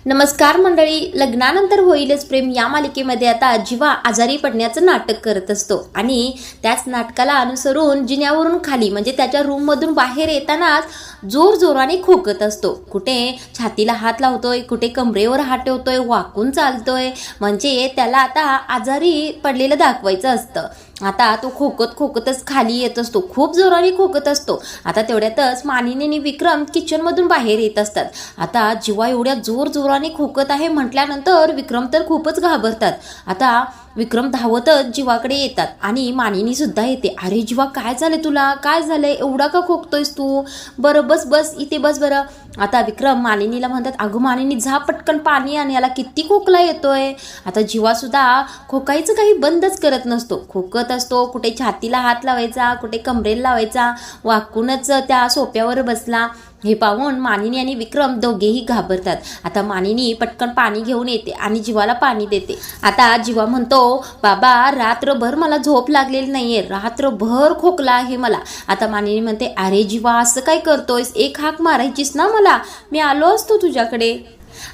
नमस्कार मंडळी, लग्नानंतर होईलच प्रेम या मालिकेमध्ये आता जीवा आजारी पडण्याचं नाटक करत असतो आणि त्याच नाटकाला अनुसरून जिन्यावरून खाली म्हणजे त्याच्या रूममधून बाहेर येतानाच जोरजोराने खोकत असतो. कुठे छातीला हात लावतोय, कुठे कमरेवर हात ठेवतोय, वाकून चालतोय, म्हणजे त्याला आता आजारी पडलेलं दाखवायचं असतं. आता तो खोकतच खाली येत असतो, खूप जोराने खोकत असतो. आता तेवढ्यातच मानिनी आणि विक्रम किचनमधून बाहेर येत असतात. आता जीवा एवढ्या जोराने खोकत आहे म्हटल्यानंतर विक्रम तर खूपच घाबरतात. आता विक्रम धावतच जीवाकडे येतात आणि मानिनी सुद्धा येते. अरे जीवा, काय झालंय तुला, काय झालंय, एवढा का खोकतोयस तू, बरं बस इथे बस बरं. आता विक्रम मानिनीला म्हणतात, अगं मानिनी जा पटकन पाणी आण, याला किती खोकला येतोय. आता जीवा सुद्धा खोकायचं काही बंदच करत नसतो, खोकत असतो. कुठे छातीला हात लावायचा, कुठे कमरेला लावायचा, वाकूनच त्या सोफ्यावर बसला. हे पाहून मानिनी आणि विक्रम दोघेही घाबरतात. आता मानिनी पटकन पाणी घेऊन येते आणि जीवाला पाणी देते. आता जीवा म्हणतो, बाबा रात्रभर मला झोप लागलेली नाहीये, रात्रभर खोकला आहे मला. आता मानिनी म्हणते, अरे जीवा असं काय करतोयस, एक हाक मारायचीस ना मला, मी आलो असतो तुझ्याकडे.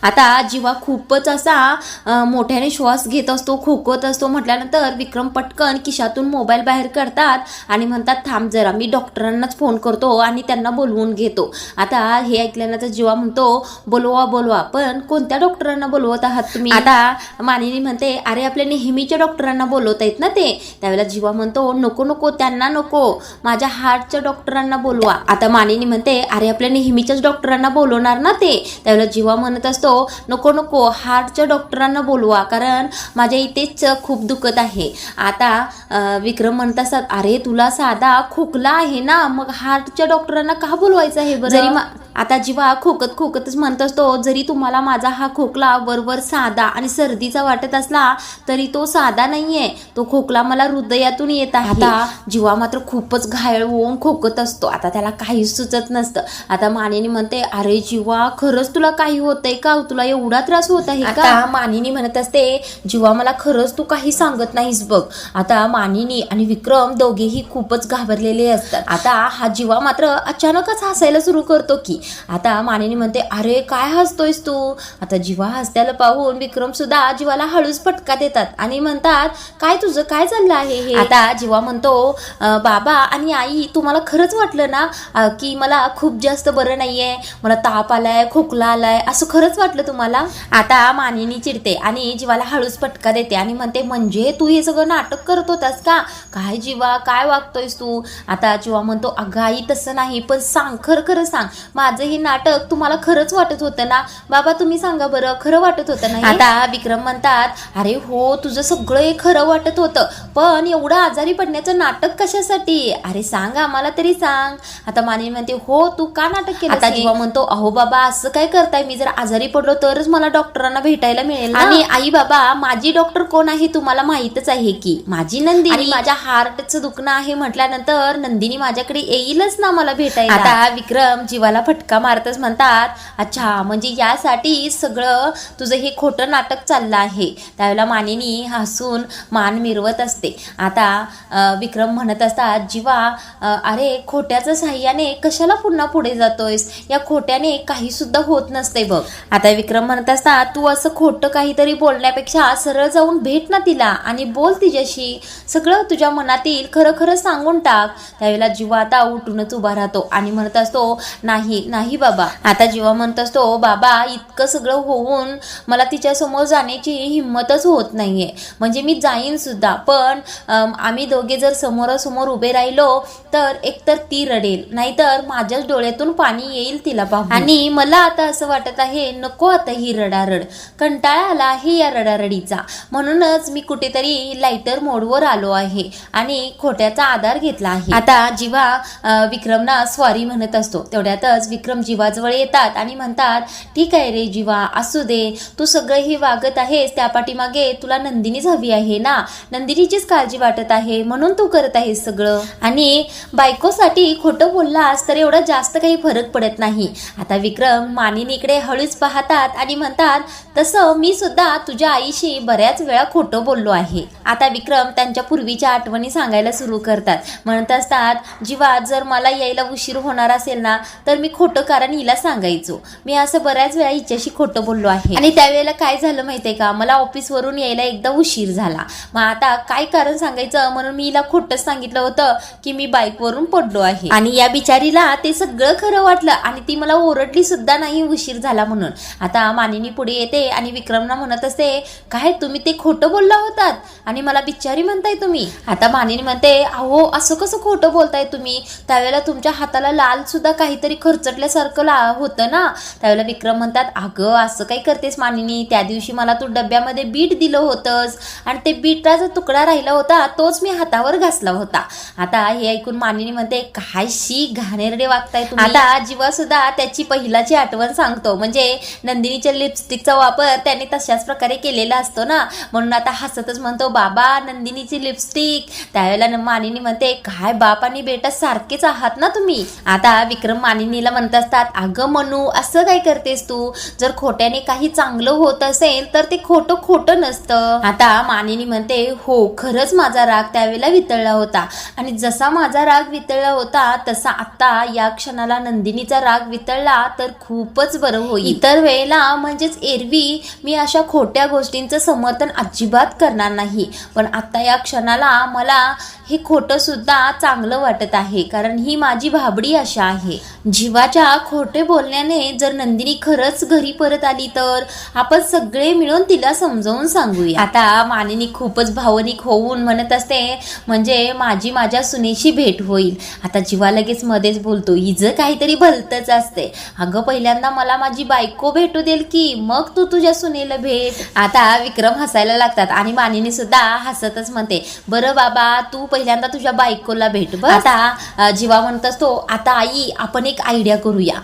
आता जीवा खूपच असा मोठ्याने श्वास घेत असतो, खोकत असतो. म्हटल्यानंतर विक्रम पटकन खिशातून मोबाईल बाहेर काढतात आणि म्हणतात, थांब जरा, मी डॉक्टरांनाच फोन करतो आणि त्यांना बोलवून घेतो. आता हे ऐकल्यानंतर जीवा म्हणतो, बोलवा, पण कोणत्या डॉक्टरांना बोलवत आहात तुम्ही. आता मानिनी म्हणते, अरे आपल्या नेहमीच्या डॉक्टरांना बोलवत आहेत ना ते. त्यावेळेला जीवा म्हणतो, नको त्यांना नको, माझ्या हार्टच्या डॉक्टरांना बोलवा. आता मानिनी म्हणते, अरे आपल्या नेहमीच्याच डॉक्टरांना बोलवणार ना ते. त्यावेळेला जीवा म्हणत असतो, नको हार्टच्या डॉक्टरांना बोलवा, कारण माझ्या इथेच खूप दुखत आहे. आता विक्रम म्हणत असतात, अरे तुला साधा खोकला आहे ना, मग हार्टच्या डॉक्टरांना का बोलवायचं आहे बरं. आता जीवा खोकतच म्हणत असतो, जरी तुम्हाला माझा हा खोकला वरवर साधा आणि सर्दीचा वाटत असला तरी तो साधा नाहीये, तो खोकला मला हृदयातून येत आहे. आता जीवा मात्र खूपच घायल होऊन खोकत असतो. आता त्याला काहीच सुचत नसतं. आता मानिनी म्हणते, अरे जीवा खरंच तुला काही होतंय का, तुला एवढा त्रास होत आहे का. आता मानिनी म्हणत असते, जीवा मला खरंच तू काही सांगत नाहीस बघ. आता मानिनी आणि विक्रम दोघेही खूपच घाबरलेले असतात. आता हा जीवा मात्र अचानकच हसायला सुरू करतो की. आता मानिनी म्हणते, अरे काय हसतोयस तू. आता जीवा हसत्याला पाहून विक्रम सुद्धा जीवाला हळूच फटका देतात आणि म्हणतात, काय तुझं काय चाललं आहे हे. आता जीवा म्हणतो, बाबा आणि आई तुम्हाला खरंच वाटलं ना की मला खूप जास्त बरं नाहीये, मला ताप आलाय, खोकला आलाय, असं खरंच वाटलं तुम्हाला. आता मानिनी चिडते आणि जीवाला हळूच फटका देते आणि म्हणते, म्हणजे तू हे सगळं नाटक करत होतास का, काय जीवा काय वागतोयस तू. आता जीवा म्हणतो, अगं आई तसं नाही, पण सांग, खरं सांग, माझं हे नाटक तुम्हाला खरंच वाटत होतं ना. बाबा तुम्ही सांगा बरं, खरं वाटत होतं ना. आता विक्रम म्हणतात, अरे हो तुझं सगळं हे खरं वाटत होतं, पण एवढं आजारी पडण्याचं नाटक कशासाठी, अरे सांग आम्हाला तरी सांग. आता मानिनी म्हणते, हो तू का नाटक केलं. आता जीवा म्हणतो, अहो बाबा असं काय करताय, मी जर आजारी पडलो तरच मला डॉक्टरांना भेटायला मिळेल आणि आई बाबा माझी डॉक्टर कोण आहे तुम्हाला माहितच आहे की, माझी नंदिनी. आणि माझ्या हार्टचं दुखणं आहे म्हटल्यानंतर नंदिनी माझ्याकडे येईलच ना मला भेटायला. आता विक्रम जीवाला फटका मारतच म्हणतात, अच्छा म्हणजे यासाठी सगळं तुझं हे खोटं नाटक चाललं आहे. त्यावेळेला मानिनी हसून मान मिरवत असते. आता विक्रम म्हणत असतात, जीवा अरे खोट्याच्या साह्याने कशाला पुन्हा पुढे जातोयस, या खोट्याने काही सुद्धा होत नसते बघ. आता विक्रम म्हणत असतात, तू असं खोटं काहीतरी बोलण्यापेक्षा सरळ जाऊन भेट ना तिला आणि बोल तिच्याशी, सगळं तुझ्या मनातील खरं सांगून टाक. त्यावेळेला जीवा आता उठूनच उभा राहतो आणि म्हणत असतो, नाही बाबा. आता जीवा म्हणत असतो, बाबा इतकं सगळं होऊन मला तिच्या समोर जाण्याची हिंमतच होत नाहीये, म्हणजे मी जाईन सुद्धा, पण आम्ही दोघे जर समोरासमोर उभे राहिलो तर एकतर ती रडेल, नाहीतर माझ्याच डोळ्यातून पाणी येईल तिला पाहून. आणि मला आता असं वाटत आहे, नको आता ही रडारड, कंटाळा आला आहे या रडारडीचा, म्हणूनच मी कुठेतरी लाईटर मोडवर आलो आहे आणि खोट्याचा आधार घेतला आहे. आता जीवा विक्रमना सॉरी म्हणत असतो. तेवढ्यातच विक्रम जीवाजवळ येतात आणि म्हणतात, ठीक आहे रे जीवा, असू दे, तू सगळं हे वागत आहेस त्या पाठीमागे तुला नंदिनीच हवी आहे ना, नंदिनीचीच काळजी वाटत आहे म्हणून तू करत आहेस सगळं, आणि बायकोसाठी खोटं बोललास तर एवढा जास्त काही फरक पडत नाही. आता विक्रम मानिनीकडे हळूच पाहतात आणि म्हणतात, तसं मी सुद्धा तुझ्या आईशी बऱ्याच वेळा खोटं बोललो आहे. आता विक्रम त्यांच्या पूर्वीच्या आठवणी सांगायला सुरू करतात. म्हणत असतात, जीवा जर मला यायला उशीर होणार असेल ना तर मी खोटं खोटं कारण हिला सांगायचो. मी असं बऱ्याच वेळा हिच्याशी खोटं बोललो आहे. आणि त्यावेळेला काय झालं माहितीये का, मला ऑफिसवरून यायला एकदा उशीर झाला. मग आता काय कारण सांगायचं म्हणून मी हिला खोटंच सांगितलं होतं की मी बाईकवरून पडलो आहे. आणि या बिचारीला ते सगळं खरं वाटलं आणि ती मला ओरडली सुद्धा नाही उशीर झाला म्हणून. आता मानिनी पुढे येते आणि विक्रमला म्हणत असते, काय तुम्ही ते खोटं बोलला होतात आणि मला बिचारी म्हणताय तुम्ही. आता मानिनी म्हणते, अहो असं कसं खोटं बोलताय तुम्ही, त्यावेळेला तुमच्या हाताला लाल सुद्धा काहीतरी खरचटल्यासारखं होतं ना. त्यावेळेला विक्रम म्हणतात, अगं असं काय करतेस मानिनी, त्या दिवशी मला तू डब्यामध्ये बीट दिलं होतंस आणि ते बीटाचा तुकडा राहिला होता तोच मी हातावर घासला होता. आता हे ऐकून मानिनी म्हणते, काय शी घाणेरडे वागताय तुम्ही. आता जीवा सुद्धा त्याची पहिलाची आठवण सांगतो, म्हणजे नंदिनीच्या लिपस्टिकचा वापर त्याने तशाच प्रकारे केलेला असतो ना, म्हणून आता हसतच म्हणतो, बाबा नंदिनीची लिपस्टिक. त्यावेळेला मानिनी म्हणते, काय बाप आणि बेटा सारखेच आहात ना तुम्ही. आता विक्रम मानिनीला म्हणत असतात, अगं मनू असं काय करतेस तू, जर खोट्याने काही चांगलं होत असेल तर ते खोटं खोटं नसतं. आता मानिनी म्हणते, हो खरंच माझा राग त्यावेळेला वितळला होता आणि जसा माझा राग वितळला होता तसा आता या क्षणाला नंदिनीचा राग वितळला तर खूपच बरं होईल. इतर वेळेला म्हणजेच एरवी मी अशा खोट्या गोष्टींचं समर्थन अजिबात करणार नाही, पण आता या क्षणाला मला हे खोटं सुद्धा चांगलं वाटत आहे, कारण ही माझी भाबडी आशा आहे. जीवाच्या खोटे बोलण्याने जर नंदिनी खरंच घरी परत आली तर आपण सगळे मिळून तिला समजावून सांगूया. आता मानिनी खूपच भावनिक होऊन म्हणत असते, म्हणजे माझी माझ्या सुनेशी भेट होईल. आता जीवा लगेच मध्येच बोलतो, हिचं काहीतरी भलतच असते. अगं पहिल्यांदा मला माझी बायको भेटू देल की मग तू तुझ्या सुनेला भेट. आता विक्रम हसायला लागतात आणि मानिनी सुद्धा हसतच म्हणते, बरं बाबा तू पहिल्यांदा तुझ्या बायकोला भेट. बस. आता जीवा म्हणत असतो, आता आई आपण एक आयडिया करूया,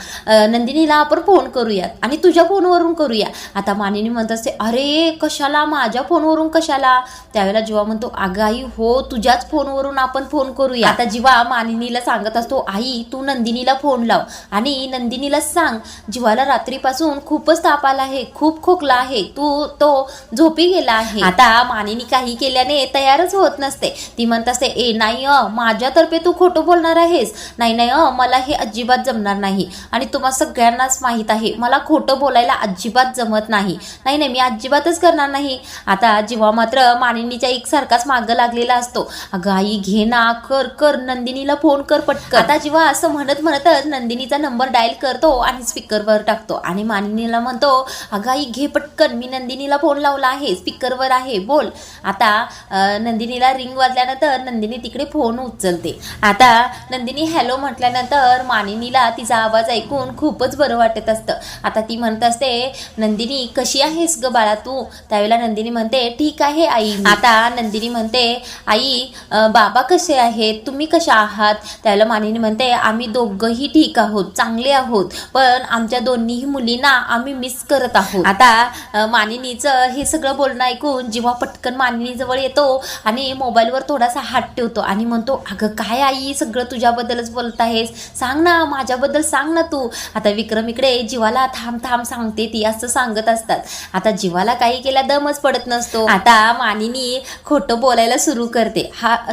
नंदिनीला आपण फोन करूयात आणि तुझ्या फोनवरून करूया. आता मानिनी म्हणत असते, अरे कशाला, माझ्या फोनवरून कशाला. त्यावेळेला जीवा म्हणतो, अगं आई हो तुझ्याच फोनवरून आपण फोन करूया. आता जीवा मानिनीला सांगत असतो, आई तू नंदिनीला फोन लाव आणि नंदिनीला सांग जीवाला रात्रीपासून खूपच ताप आला आहे, खूप खोकला आहे, तो झोपी गेला आहे. आता मानिनी काही केल्याने तयारच होत नसते. ती म्हणत असते, ए नाही माझ्यातर्फे तू खोटं बोलणार आहेस, नाही नाही मला हे अजिबात जमणार नाही आणि तुम्हा सगळ्यांनाच माहीत आहे मला खोटं बोलायला अजिबात जमत नाही, नाही नाही मी अजिबातच करणार नाही. आता जीवा मात्र मानिनीच्या एकसारखाच मागं लागलेला असतो, अगं आई घे ना, कर कर नंदिनीला फोन कर पटकन. आता जीवा असं म्हणत म्हणतच नंदिनीचा नंबर डायल करतो आणि स्पीकरवर टाकतो आणि मानिनीला म्हणतो, अगं आई घे पटकन, मी नंदिनीला फोन लावला आहे, स्पीकरवर आहे, बोल. आता नंदिनीला रिंग वाजल्यानंतर नंदिनी तिकडे फोन उचलते. आता नंदिनी हॅलो म्हटल्यानंतर मानिनीला तिचा आवाज ऐकून खूपच बरं वाटत असतं. आता ती म्हणत असते, नंदिनी कशी आहेस ग बाळा तू. त्यावेळेला नंदिनी म्हणते, ठीक आहे आई. आता नंदिनी म्हणते, आई बाबा कसे आहेत, तुम्ही कशा आहात. त्यावेळेला मानिनी म्हणते, आम्ही दोघंही ठीक आहोत, चांगले आहोत, पण आमच्या दोन्हीही मुलींना आम्ही मिस करत आहोत. आता मानिनीचं हे सगळं बोलणं ऐकून जीवा पटकन मानिनी जवळ येतो आणि मोबाईलवर थोडासा हात ठेवतो आणि म्हणतो, अगं काय आई सगळं तुझ्याबद्दलच बोलत आहेस, सांग ना माझ्याबद्दल सांग ना तू. आता विक्रम इकडे जीवाला थांब थांब सांगते ती असं सांगत असतात. आता जीवाला काही केल्या दमच पडत नसतो. आता मानिनी खोटं बोलायला सुरू करते,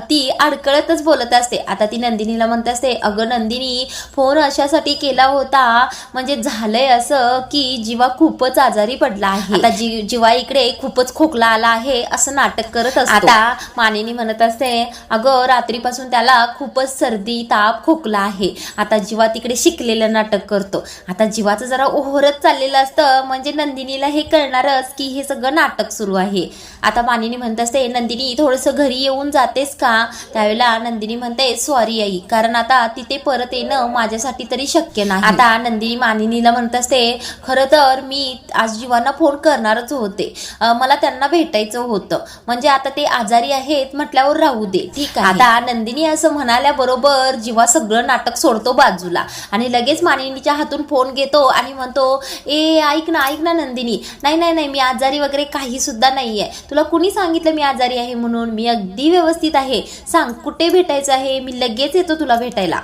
ती अडकळतच बोलत असते. आता ती नंदिनीला म्हणत असते, अगं नंदिनी फोन अशासाठी केला होता म्हणजे झालंय असं की जीवा खूपच आजारी पडला आहे. आता जीवा इकडे खूपच खोकला आला आहे असं नाटक करत असतो. आता मानिनी म्हणत असते, अगं रात्रीपासून त्याला खूपच सर्दी ताप खोकला आहे. आता जीवा तिकडे शिकलेलं नाटक करतो. आता जीवाचं जरा ओहरत चाललेलं असतं, म्हणजे नंदिनीला हे कळणारच की हे सगळं नाटक सुरू आहे. आता मानिनी म्हणत असते, नंदिनी थोडंसं घरी येऊन जातेस का. त्यावेळेला नंदिनी म्हणते, सॉरी आई, कारण आता तिथे परत येणं माझ्यासाठी तरी शक्य नाही. आता नंदिनी मानिनीला म्हणत असते, खरं तर मी आज जीवांना फोन करणारच होते, मला त्यांना भेटायचं होतं, म्हणजे आता ते आजारी आहेत म्हटल्यावर राहू दे, ठीक आहे. आता नंदिनी असं म्हणाल्याबरोबर जीवा सगळं नाटक सोडतो बाजूला आणि लगेच मानिनीच्या हातून फोन घेतो आणि म्हणतो, ए ऐक ना नंदिनी, नाही नाही नाही मी आजारी वगैरे काही सुद्धा नाहीये, तुला कुणी सांगितलं मी आजारी आहे म्हणून, मी अगदी व्यवस्थित आहे, सांग कुठे भेटायचं आहे, मी लगेच येतो तुला भेटायला.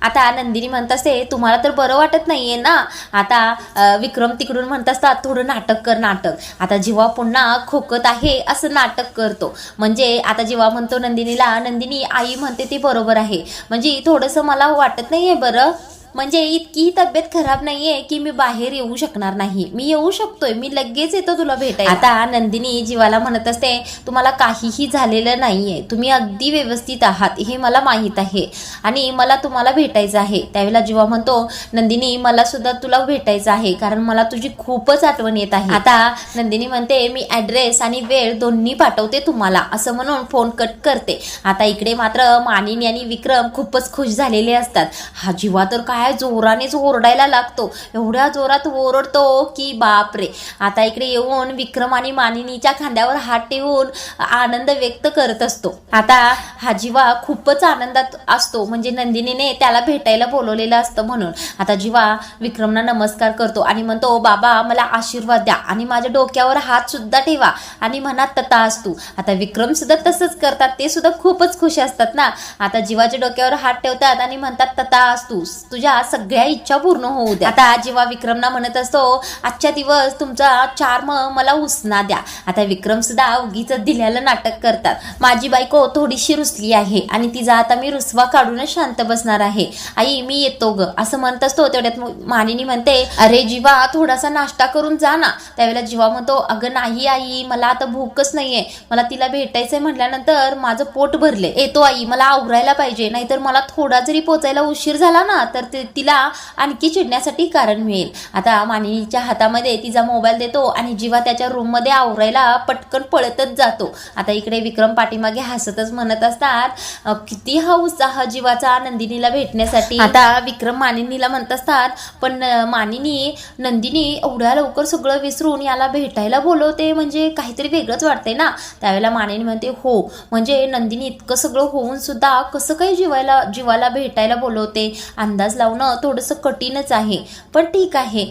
आता नंदिनी म्हणत असते, तुम्हाला तर बरं वाटत नाहीये ना. आता विक्रम तिकडून म्हणत असतात, थोडं नाटक कर नाटक. आता जीवा पुन्हा खोकत आहे असं नाटक करतो, म्हणजे आता जीवा म्हणतो नंदिनीला, नंदिनी आई म्हणते ते बरोबर आहे, म्हणजे थोडंसं मला वाटत नाहीये बरं. म्हणजे इतकी तब्येत खराब नाहीये की मी बाहेर येऊ शकणार नाही, मी येऊ शकतोय, मी लगेच येतो तुला भेटायला. आता नंदिनी जीवाला म्हणत असते तुम्हाला काहीही झालेलं नाहीये, तुम्ही अगदी व्यवस्थित आहात हे मला माहित आहे आणि मला तुम्हाला भेटायचं आहे. त्यावेळेला जीवा म्हणतो नंदिनी मला सुद्धा तुला भेटायचं आहे कारण मला तुझी खूपच आठवण येत आहे. आता नंदिनी म्हणते मी ऍड्रेस आणि वेळ दोन्ही पाठवते तुम्हाला असं म्हणून फोन कट करते. आता इकडे मात्र मानिनी आणि विक्रम खूपच खुश झालेले असतात. हा जीवा तर काय जोरानेच ओरडायला लागतो, एवढ्या जोरात ओरडतो की बापरे. आता इकडे येऊन विक्रम आणि मानिनीच्या खांद्यावर हात ठेवून आनंद व्यक्त करत असतो. आता हा जीवा खूपच आनंदात असतो म्हणजे नंदिनीने त्याला भेटायला बोलवलेलं असतं म्हणून. आता जीवा विक्रमना नमस्कार करतो आणि म्हणतो बाबा मला आशीर्वाद द्या आणि माझ्या डोक्यावर हात सुद्धा ठेवा आणि म्हणा तथास्तु. आता विक्रम सुद्धा तसंच करतात, ते सुद्धा खूपच खुश असतात ना. आता जीवाच्या डोक्यावर हात ठेवतात आणि म्हणतात तथास्तु, तुझ्या सगळ्या इच्छा पूर्ण होऊ द्या. आता जीवा विक्रमना म्हणत असतो आजच्या दिवस तुमचा चार्म मला उसना द्या. आता विक्रम सुद्धा उगीच दिल्याला नाटक करतात. माझी बायको थोडीशी रुसली आहे आणि तिचा आता मी रुसवा काढूनच शांत बसणार आहे. आई मी येतो ग असं म्हणत असतो. तेवढ्यात मानिनी म्हणते अरे जीवा थोडासा नाश्ता करून जा ना. त्यावेळेला जीवा म्हणतो अगं नाही आई मला आता भूकच नाहीये, मला तिला भेटायचंय म्हटल्यानंतर माझं पोट भरले. येतो आई मला आवरायला पाहिजे, नाहीतर मला थोडा जरी पोचायला उशीर झाला ना तर तिला आणखी चिडण्यासाठी कारण मिळेल. आता मानिनीच्या हातामध्ये तिचा मोबाईल देतो आणि जीवा त्याच्या रूम मध्ये आवरायला पटकन पळतच जातो. आता इकडे विक्रम पाठीमागे हसतच म्हणत असतात किती हा उत्साह जीवाचा नंदिनीला भेटण्यासाठी. आता विक्रम मानिनीला म्हणत असतात पण मानिनी नंदिनी एवढ्या लवकर सगळं विसरून याला भेटायला बोलवते म्हणजे काहीतरी वेगळंच वाटतंय ना. त्यावेळेला मानिनी म्हणते हो म्हणजे नंदिनी इतकं सगळं होऊन सुद्धा कसं काही जीवाला भेटायला बोलवते, अंदाज लावणं थोडंसं कठीणच आहे पण ठीक आहे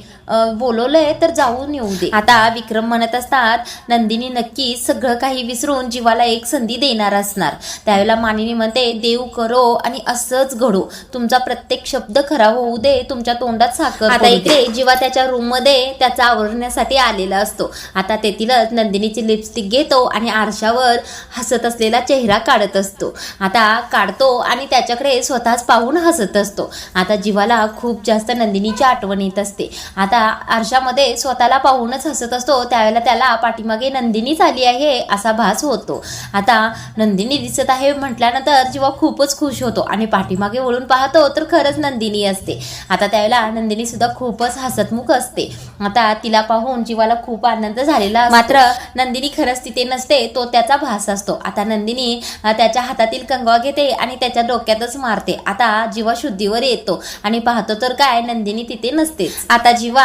बोलवलंय तर जाऊन येऊ दे. आता विक्रम म्हणत असतात नंदिनी नक्की सगळं काही विसरून जीवाला एक संधी देणार असणार. त्यावेळेला मानिनी म्हणते देव करो आणि असंच घडो, तुमचा प्रत्येक शब्द खरा होऊ दे, तुमच्या तोंडात साखर. आता इकडे जीवा त्याच्या रूम मध्ये त्याचा आवरण्यासाठी आलेला असतो. आता तेथीलच नंदिनीची लिपस्टिक घेतो आणि आरशावर हसत असलेला चेहरा काढत असतो. आता काढतो आणि त्याच्याकडे स्वतःच पाहून हसत असतो. आता जीवाला खूप जास्त नंदिनीची आठवण येत असते. आता आरशामध्ये स्वतःला पाहूनच हसत असतो. त्यावेळेला त्याला पाठीमागे नंदिनीच आली आहे असा भास होतो. आता नंदिनी दिसत आहे म्हटल्यानंतर जीवा खूपच खुश होतो आणि पाठीमागे वळून पाहतो तर खरंच नंदिनी असते. आता त्यावेळेला नंदिनी सुद्धा खूपच हसतमुख असते. आता तिला पाहून जीवाला खूप आनंद झालेला मात्र नंदिनी खरंच तिथे नसते, तो त्याचा भास असतो. आता नंदिनी त्याच्या हातातील कंगवा घेते आणि त्याच्या डोक्यातच मारते. आता जीवा शुद्धीवर येतो आणि पाहतो तर काय नंदिनी तिथे नसतेच. आता जीवा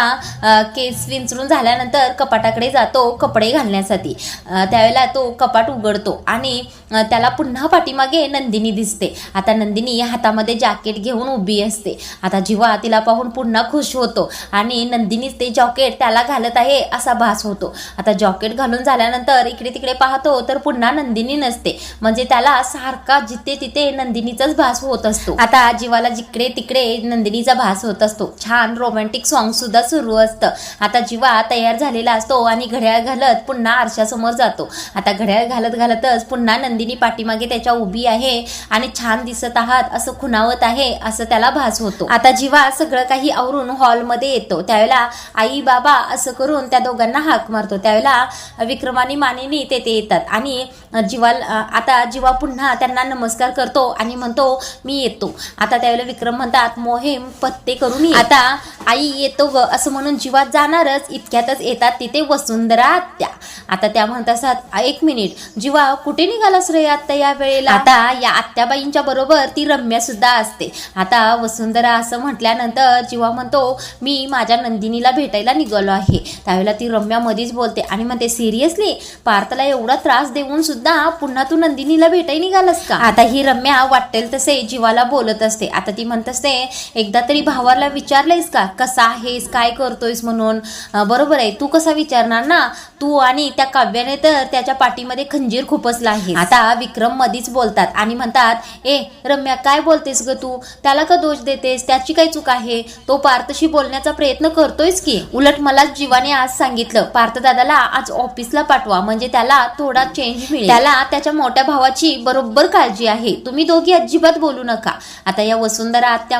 केस विंचरून झाल्यानंतर कपाटाकडे जातो कपडे घालण्यासाठी. त्यावेळेला तो कपाट उघडतो आणि त्याला पुन्हा पाठीमागे नंदिनी दिसते. आता नंदिनी हातामध्ये जॅकेट घेऊन उभी असते. आता जीवा तिला पाहून पुन्हा खुश होतो आणि नंदिनीच ते जॅकेट त्याला घालत आहे असा भास होतो. आता जॅकेट घालून झाल्यानंतर इकडे तिकडे पाहतो तर पुन्हा नंदिनी नसते, म्हणजे त्याला सारखा जिथे तिथे नंदिनीचाच भास होत असतो. आता जीवाला जिकडे तिकडे नंदिनीचा भास होत असतो. छान रोमॅन्टिक सॉन्ग सुद्धा सुरू असतं. आता जीवा तयार झालेला असतो आणि घड्याळ घालत पुन्हा आरशासमोर जातो. आता घड्याळ घालत घालतच पुन्हा नंदिनी पाठीमागे त्याच्या उभी आहे आणि छान दिसत आहात असं खुणावत आहे असं त्याला भास होतो. आता जीवा सगळं काही आवरून हॉलमध्ये येतो. त्यावेळेला आई बाबा असं करून त्या दोघांना हाक मारतो. त्यावेळेला विक्रम आणि मानिनी तेथे येतात आणि आता जीवा पुन्हा त्यांना नमस्कार करतो आणि म्हणतो मी येतो. आता त्यावेळेला विक्रम म्हणतात मोहीम पत्ते करून ये. आता आई येतो ग असं म्हणून जीवा जाणारच इतक्यातच येतात तिथे वसुंधरा आत्या. आता त्या म्हणतात एक मिनिट जीवा कुठे निघालास रे आत्या या वेळेला. आता या आत्याबाईंच्या बरोबर ती रम्या सुद्धा असते. आता वसुंधरा असं म्हटल्यानंतर जीवा म्हणतो मी माझ्या नंदिनीला भेटायला निघालो आहे. त्यावेळेला ती रम्या मध्येच बोलते आणि म्हणते सिरियसली पार्थला एवढा त्रास देऊन सुद्धा पुन्हा तू नंदिनीला भेटायला निघालास का. आता ही रम्या वाटेल तसे जीवाला बोलत असते. आता ती म्हणत असते एकदा तरी भावाला विचारलंयस का कसा आहेस काय करतोयस म्हणून. बरोबर आहे तू कसा विचारणार ना, तू आणि त्या काव्याने तर त्याच्या पाठीमध्ये खंजीर खुपसला आहे. आता विक्रम मधीच बोलतात आणि म्हणतात ए रम्या काय बोलतेस ग तू, त्याला का दोष देतेस, त्याची काय चूक आहे, तो पार्थशी बोलण्याचा प्रयत्न करतोयस की. उलट मला जीवाने आज सांगितलं पार्थ दादाला आज ऑफिसला पाठवा म्हणजे त्याला थोडा चेंज मिळेल, त्याला त्याच्या मोठ्या भावाची बरोबर काळजी आहे, तुम्ही दोघी अजिबात बोलू नका. आता या वसुंधरा आत्या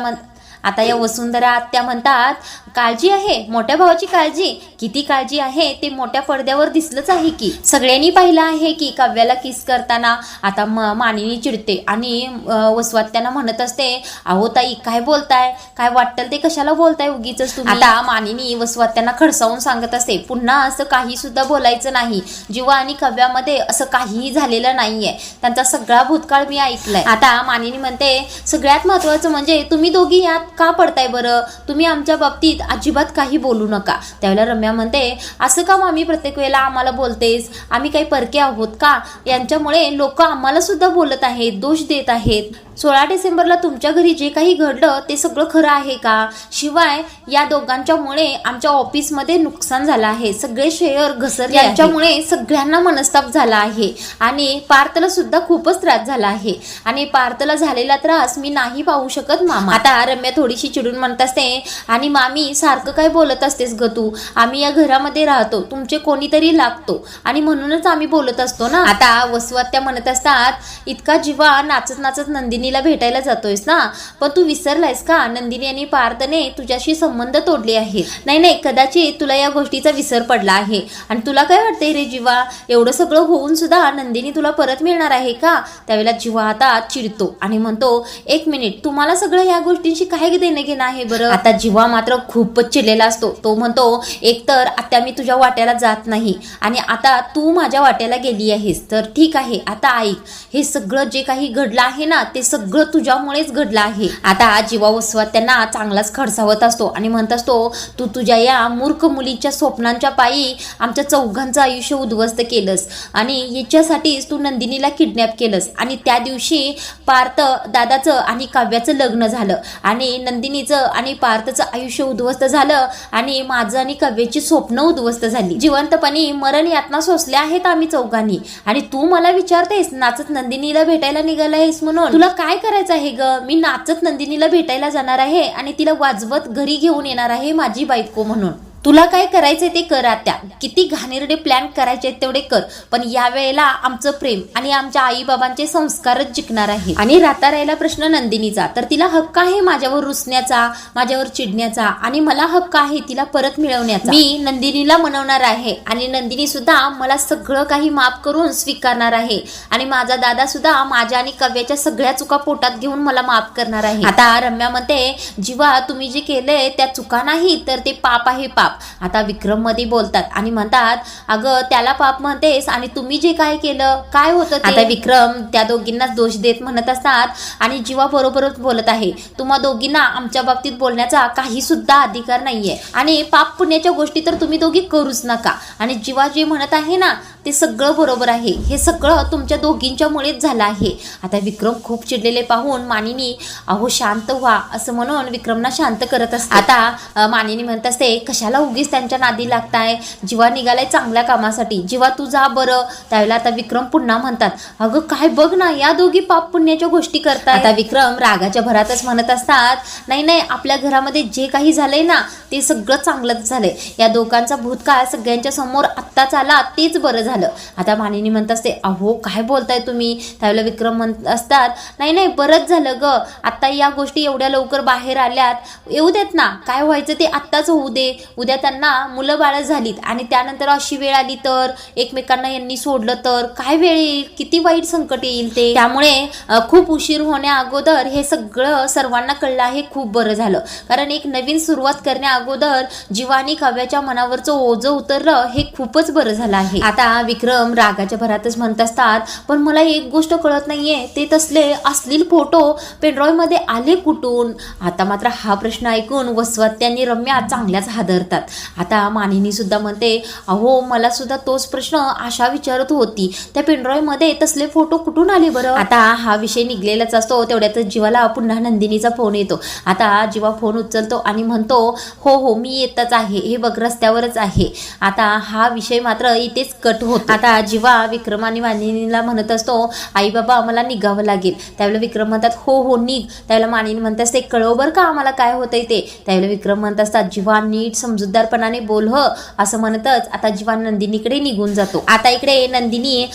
आता या वसुंधरा आत्या म्हणतात, काळजी आहे, मोठ्या भावाची काळजी, किती काळजी आहे ते मोठ्या पडद्यावर दिसलंच आहे की. सगळ्यांनी पाहिलं आहे की काव्याला किस करताना. आता मानिनी चिडते आणि वसवात्यांना म्हणत असते, अहो ताई काय बोलताय, काय वाटतं ते कशाला बोलताय उगीच तुम्ही. आता मानिनी वसवात्यांना खडसावून सांगत असते, पुन्हा असं काही सुद्धा बोलायचं नाही. जीवा आणि काव्यामध्ये असं काहीही झालेलं नाहीये, त्यांचा सगळा भूतकाळ मी ऐकलाय. आता मानिनी म्हणते, सगळ्यात महत्वाचं म्हणजे तुम्ही दोघी यात का पडताय बरं, तुम्ही आमच्या बाबतीत अजिबात काही बोलू नका. त्यावेळेला रम्या म्हणते, असं का मामी प्रत्येक वेळेला आम्हाला बोलतेस, आम्ही काही परके आहोत का, यांच्यामुळे लोक आम्हाला सुद्धा बोलत आहेत, दोष देत आहेत. 16 डिसेंबरला तुमच्या घरी जे काही घडलं ते सगळं खरं आहे का, शिवाय या दोघांच्यामुळे आमच्या ऑफिसमध्ये नुकसान झालं आहे, सगळे शेअर घसरले, यांच्यामुळे सगळ्यांना मनस्ताप झाला आहे आणि पार्थला सुद्धा खूपच त्रास झाला आहे आणि पार्थला झालेला त्रास मी नाही पाहू शकत मामा. आता रम्या थोडीशी चिडून म्हणत असते, आणि मामी सारखं काय बोलत असतेस ग तू, आम्ही या घरामध्ये राहतो, तुमचे कोणीतरी लागतो आणि म्हणूनच आम्ही बोलत असतो ना. आता वसवात्या म्हणत असतात, इतका जीवा नाचत नाचत नंदिनीला भेटायला जातोयस ना, पण तू विसरलायस का नंदिनी आणि पार्थने तुझ्याशी संबंध तोडले आहेत. नाही, कदाचित तुला या गोष्टीचा विसर पडला आहे आणि तुला काय वाटतंय रे जीवा, एवढं सगळं होऊन सुद्धा नंदिनी तुला परत मिळणार आहे का. त्यावेळेला जीवा आता चिडतो आणि म्हणतो, एक मिनिट, तुम्हाला सगळं या गोष्टींशी काय देणं घेणं आहे बरं. आता जीवा मात्र खूपच चिडलेला असतो. तो म्हणतो, एकतर आता मी तुझ्या वाट्याला जात नाही आणि आता तू माझ्या वाट्याला गेली आहेस, तर ठीक आहे, आता ऐक, हे सगळं जे काही घडलं आहे ना ते सगळं तुझ्यामुळेच घडलं आहे. आता जीवा वसवात्यांना चांगलाच खडसावत असतो आणि म्हणत असतो, तू तुझ्या या मूर्ख मुलीच्या स्वप्नांच्या पायी आमच्या चौघांचं आयुष्य उद्ध्वस्त केलंस आणि याच्यासाठीच तू नंदिनीला किडनॅप केलंस आणि त्या दिवशी पार्थ दादाचं आणि काव्याचं लग्न झालं आणि नंदिनीचं आणि पार्थचं आयुष्य उद्ध्वस्त झालं आणि माझं आणि काव्याची स्वप्न उद्ध्वस्त झाली. जिवंतपणी मरण यातना सोसल्या आहेत आम्ही चौघांनी आणि तू मला विचारतेस नाचत नंदिनीला भेटायला निघाला आहेस म्हणून. तुला काय करायचं आहे ग, मी नाचत नंदिनीला भेटायला जाणार आहे आणि तिला वाजवत घरी घेऊन येणार आहे माझी बायको म्हणून. तुला काय करायचंय ते कर आत्या, किती घाणेरडे प्लॅन करायचे तेवढे कर, पण या वेळेला आमचं प्रेम आणि आमच्या आई बाबांचे संस्कारच जिंकणार आहे. आणि राहता राहिला प्रश्न नंदिनीचा, तर तिला हक्क आहे माझ्यावर रुसण्याचा, माझ्यावर चिडण्याचा आणि मला हक्क आहे तिला परत मिळवण्याचा. मी नंदिनीला मनवणार आहे आणि नंदिनी सुद्धा मला सगळं काही माफ करून स्वीकारणार आहे आणि माझा दादा सुद्धा माझ्या आणि काव्याच्या सगळ्या चुका पोटात घेऊन मला माफ करणार आहे. आता रम्या म्हणते, जीवा तुम्ही जे केलंय त्या चुका नाही तर ते पाप आहे, पाप. आता विक्रम मध्ये बोलतात आणि म्हणतात, अगं त्याला पाप म्हणतेस आणि तुम्ही जे काय केलं काय होतं. आता विक्रम त्या दोघींना दोष देत म्हणत असतात आणि जीवा बरोबरच बोलत आहे, तुम्हा दोघींना आमच्या बाबतीत बोलण्याचा काही सुद्धा अधिकार नाहीये आणि पाप पुण्याच्या गोष्टी तर तुम्ही दोघी करूच नका आणि जीवा जे म्हणत आहे ना ते सगळं बरोबर आहे, हे सगळं तुमच्या दोघींच्यामुळेच झालं आहे. आता विक्रम खूप चिडलेले पाहून मानिनी, अहो शांत व्हा असं म्हणून विक्रमना शांत करत असते. आता मानिनी म्हणत असते, कशाला उगीच त्यांच्या नादी लागताय, जीवा निघालाय चांगल्या कामासाठी, जीवा तू जा बरं. त्यावेळेला आता विक्रम पुन्हा म्हणतात, अगं काय बघ ना या दोघी पाप पुण्याच्या गोष्टी करतात. आता विक्रम रागाच्या भरातच म्हणत असतात, नाही आपल्या घरामध्ये जे काही झालंय ना ते सगळं चांगलंच झालंय, या दोघांचा भूतकाळ सगळ्यांच्या समोर आत्ताच आला तेच बरं झालं. आता मानिनी म्हणत असते, अहो काय बोलताय तुम्ही. त्यावेळेला विक्रम म्हणत असतात, नाही बरंच झालं ग, आता या गोष्टी एवढ्या लवकर बाहेर आल्यात, येऊ देत ना, काय व्हायचं ते आत्ताच होऊ दे, उद्या त्यांना मुलं बाळ झालीत आणि त्यानंतर अशी वेळ आली तर एकमेकांना यांनी सोडलं तर काय वेळ येईल, किती वाईट संकट येईल ते. त्यामुळे खूप उशीर होण्या अगोदर हे सगळं सर्वांना कळलं आहे, खूप बरं झालं, कारण एक नवीन सुरुवात करण्या अगोदर जीवा आणि काव्याच्या मनावरचं ओझं उतरलं, हे खूपच बरं झालं आहे. आता विक्रम रागाच्या भरातच म्हणत असतात, पण मला एक गोष्ट कळत नाहीये, ते तसले अश्लील फोटो पेनड्रॉइव मध्ये आले कुठून. आता मात्र हा प्रश्न ऐकून वसवात्यांनी रम्या चांगल्याच हादरतात. आता मानिनी सुद्धा म्हणते, अहो मला सुद्धा तोच प्रश्न आशा विचारत होती, त्या पेनड्रॉइव मध्ये तसले फोटो कुठून आले बरं. आता हा विषय निघलेलाच असतो, तेवढ्यातच जीवाला पुन्हा नंदिनीचा फोन येतो. आता जीवा फोन उचलतो आणि म्हणतो, हो मी येतच आहे, हे बघ रस्त्यावरच आहे. आता हा विषय मात्र इथेच कट होतो. आता जीवा विक्रम आणि मानिनीला म्हणत असतो, आई बाबा मला निघावं लागेल. त्यावेळेला विक्रम म्हणतात, हो हो निघ. त्यावेळेला मानिनी म्हणत असते, कळव बरं का आम्हाला काय होतंय ते. त्यावेळेला विक्रम म्हणत असतात, जीवा नीट समजूतदारपणाने बोल ह, असं म्हणतच आता जीवा नंदिनीकडे निघून जातो. आता इकडे नंदिनी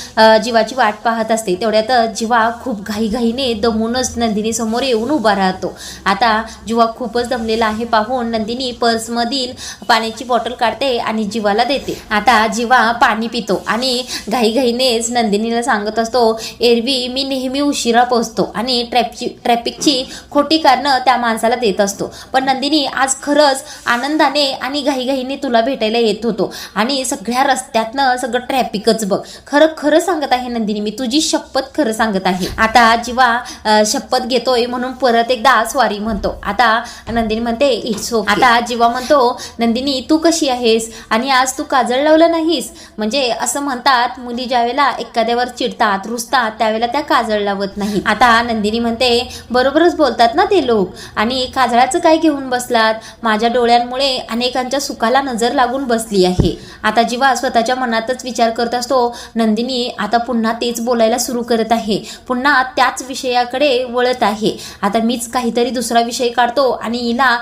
जीवाची वाट पाहत असते. तेवढ्यात जीवा खूप घाईघाईने दमूनच नंदिनी समोर येऊन उभा राहतो. आता जीवा खूपच दमलेला आहे पाहून नंदिनी पर्समधील पाण्याची बॉटल काढते आणि जीवाला देते. आता जीवा पाणी पितो आणि घाईघाईनेच नंदिनीला सांगत असतो, एरवी मी नेहमी उशिरा पोहोचतो आणि ट्रॅफिकची खोटी कारणं त्या माणसाला देत असतो, पण नंदिनी आज खरंच आनंदाने आणि घाईघाईने तुला भेटायला येत होतो आणि सगळ्या रस्त्यातनं सगळं ट्रॅफिकच बघ. खरं खरं सांगत आहे नंदिनी, मी तुझी शपथ खरं सांगत आहे. आता जीवा शपथ घेतोय म्हणून परत एकदा सॉरी म्हणतो. आता नंदिनी म्हणते इट्स ओके. आता जीवा म्हणतो, नंदिनी तू कशी आहेस आणि आज तू काजळ लावलं नाहीस. म्हणजे असं म्हणतात मुली ज्यावेळेला एखाद्यावर चिडतात रुसतात त्यावेळेला त्या काजळ लावत नाही. आता नंदिनी म्हणते, बरोबरच बोलतात ना ते लोक, आणि काजळाचं काय घेऊन बसलात. माझ्या डोळ्यांमुळे अनेकांच्या सुखाला नजर लागून बसली आहे. आता जीवा स्वतःच्या मनातच विचार करत असतो, नंदिनी आता पुन्हा तेच बोलायला सुरू करत आहे, पुन्हा त्याच विषयाकडे वळत आहे. आता मीच काहीतरी दुसरा विषय काढतो आणि हिला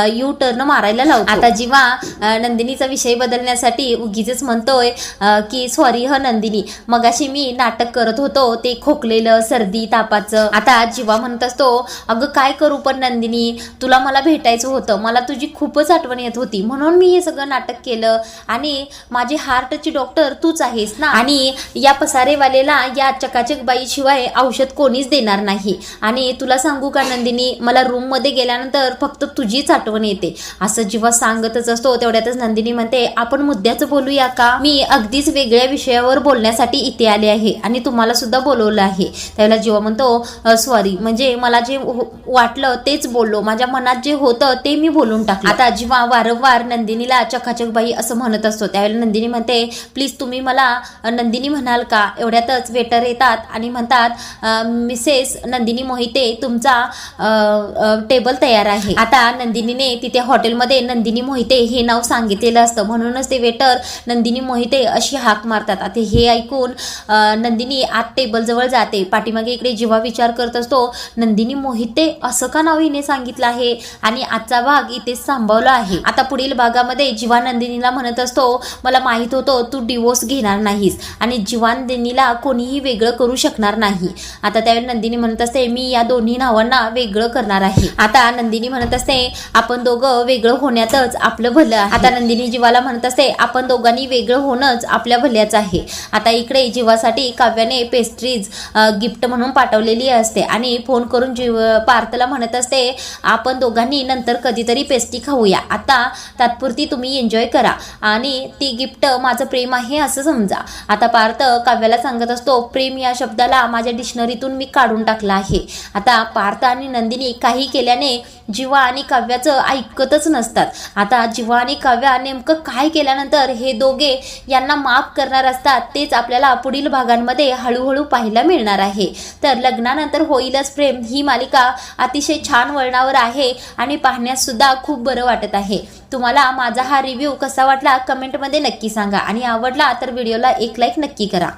यू टर्न मारायला लावतो. आता जीवा नंदिनीचा विषय बदलण्यासाठी उगीच म्हणतोय की सॉरी ह नंदिनी, मगाशी मी नाटक करत होतो ते खोकलेलं सर्दी तापाचं. आता जीवा म्हणत असतो, अगं काय करू पण नंदिनी, तुला मला भेटायचं होतं, मला तुझी खूपच आठवण येत होती म्हणून मी हे सगळं नाटक केलं आणि माझी हार्टची डॉक्टर तूच आहेस ना, आणि या पसारेवालेला या चकाचक बाई शिवाय औषध कोणीच देणार नाही. आणि तुला सांगू का नंदिनी, मला रूम मध्ये गेल्यानंतर फक्त तुझीच आठवण येते, असं जीवा सांगतच असतो. तेवढ्यातच नंदिनी म्हणते, आपण मुद्द्याचं बोलूया का, मी अगदीच वेगळ्या विषयावर बोलण्यासाठी इथे आले आहे आणि तुम्हाला सुद्धा बोलवलं आहे. त्यावेळेला जीवा म्हणतो, सॉरी, म्हणजे मला जे वाटलं तेच बोललो, माझ्या मनात जे होतं ते मी बोलून टाकलं. आता जीवा वारंवार नंदिनीला चकाचक बाई असं म्हणत असतो. त्यावेळेला नंदिनी म्हणते, प्लीज तुम्ही मला नंदिनी म्हणाल का. एवढ्यातच वेटर येतात आणि म्हणतात, मिसेस नंदिनी मोहिते तुमचा टेबल तयार आहे. आता नंदिनीने तिथे हॉटेलमध्ये नंदिनी मोहिते हे नाव सांगितलेलं असतं म्हणूनच ते वेटर नंदिनी मोहिते अशी हाक मारतात. आता हे ऐकून नंदिनी आत टेबल जवळ जाते. पाठीमागे इकडे जीवा विचार करत असतो, नंदिनी मोहिते असं का नाव हिने सांगितलं आहे आणि आजचा भाग इथेच थांबवला आहे. आता पुढील भागामध्ये जीवा नंदिनीला म्हणत असतो, मला माहित होतं तू डिवोर्स घेणार नाहीस आणि जीवा नंदिनीला कोणीही वेगळं करू शकणार नाही. आता त्यावेळी नंदिनी म्हणत असते, मी या दोन्ही नावांना वेगळं करणार आहे. आता नंदिनी म्हणत असते, आपण दोघं वेगळं होण्यातच आपलं भलं आहे. आता नंदिनी जीवाला म्हणत असते, आपण दोघांनी वेगळं होणंच आपल्या भल्याच आहे. आता इकडे जीवासाठी काव्याने पेस्ट्रीज गिफ्ट म्हणून पाठवलेली असते आणि फोन करून पार्थला म्हणत असते, आपण दोघांनी नंतर कधीतरी पेस्ट्री खाऊया, आता तात्पुरती तुम्ही एन्जॉय करा आणि ती गिफ्ट माझं प्रेम आहे असं समजा. आता पार्थ काव्याला सांगत असतो, प्रेम या शब्दाला माझ्या डिक्शनरीतून मी काढून टाकला आहे. आता पार्थ आणि नंदिनी काही केल्याने जीवा आणि काव्याचं ऐकतच नसतात. आता जीवा आणि काव्या नेमकं काय केल्यानंतर हे दोघे यांना माफ करणार असतात तेच आपल्याला पुढील भागांमध्ये हळूहळू पाहायला मिळणार आहे. तर लग्नानंतर होईलच प्रेम ही मालिका अतिशय छान वळणावर आहे आणि पाहण्यास सुद्धा खूप बरं वाटत आहे. तुम्हाला माझा हा रिव्ह्यू कसा वाटला कमेंटमध्ये नक्की सांगा आणि आवडला तर व्हिडिओला एक लाईक नक्की करा.